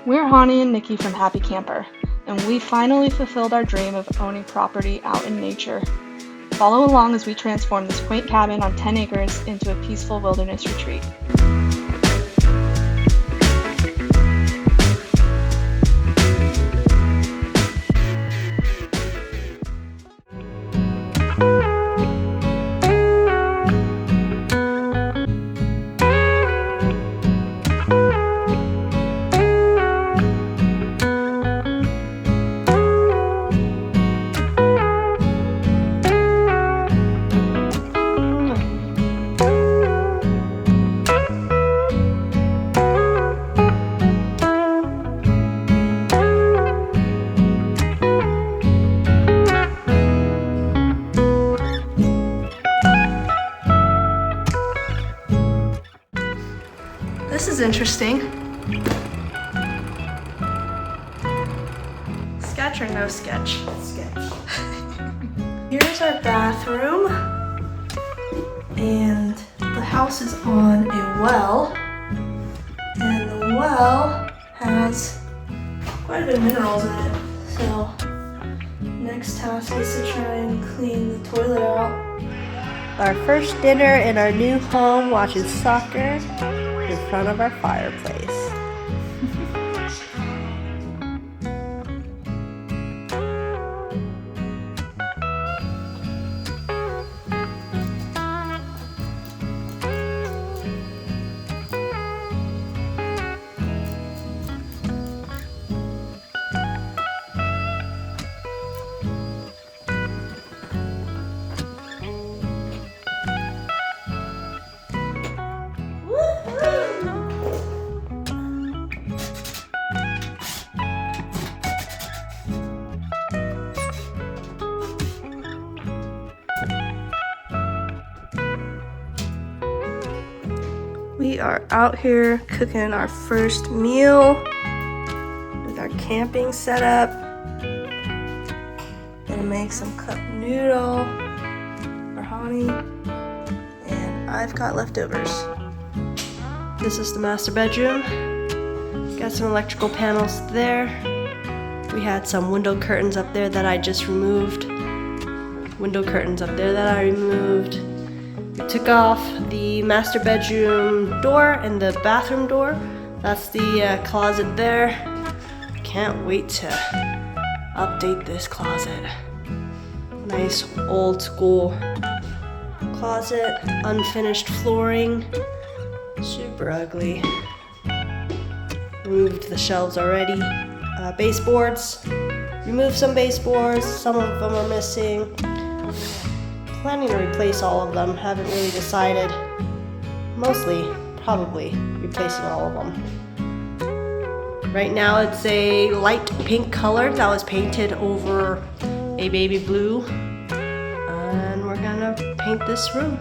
We're Hani and Nikki from Happy Camper, and we finally fulfilled our dream of owning property out in nature. Follow along as we transform this quaint cabin on 10 acres into a peaceful wilderness retreat. This is interesting. Sketch or no sketch? Sketch. Here's our bathroom, and the house is on a well, and the well has quite a bit of minerals in it. So next task is to try and clean the toilet out. Our first dinner in our new home, watching soccer in front of our fireplace. We are out here cooking our first meal with our camping setup. Gonna make some cup noodle for Hani, and I've got leftovers. This is the master bedroom. Got some electrical panels there. We had some window curtains up there that I just removed. Window curtains up there that I removed. We took off the master bedroom door and the bathroom door. That's the closet there. Can't wait to update this closet. Nice old school closet, unfinished flooring, super ugly. Removed the shelves already. Baseboards, removed some baseboards, some of them are missing. Planning to replace all of them, haven't really decided. Mostly, probably replacing all of them. Right now it's a light pink color that was painted over a baby blue. And we're gonna paint this room.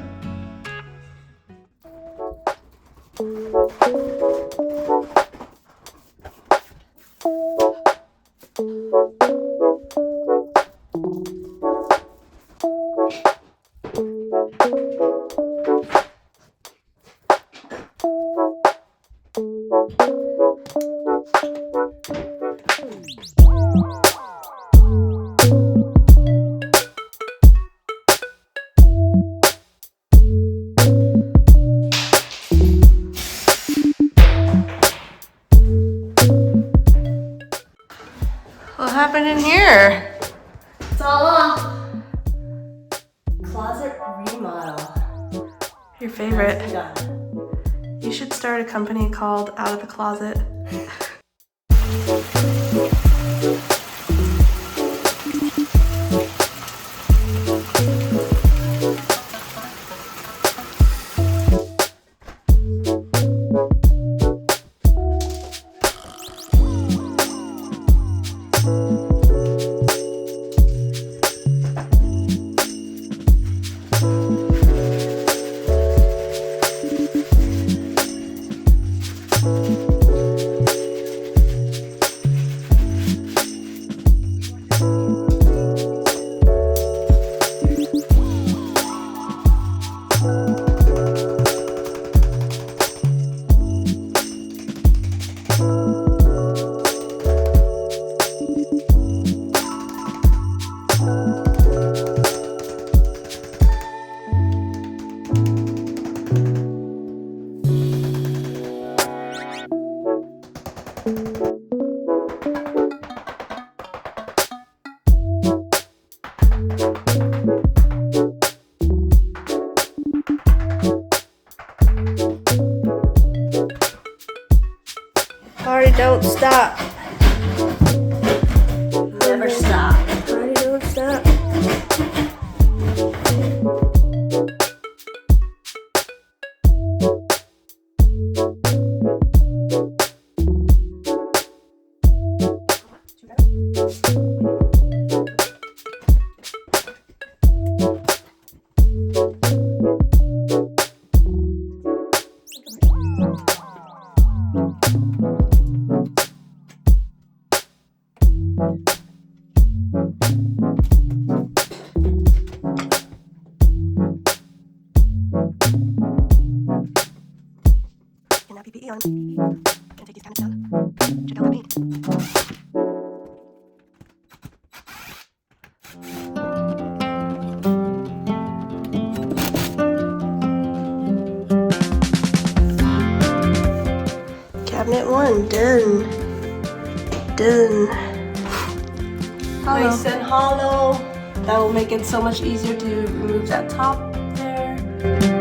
What happened in here? It's all off. Closet remodel. Your favorite. Done. You should start a company called Out of the Closet. Party don't stop. Never stop. Party don't stop. PPE on. Gonna take these cabinets down. Check out the paint. Cabinet 1 done. Done. Nice and hollow. That will make it so much easier to remove that top there.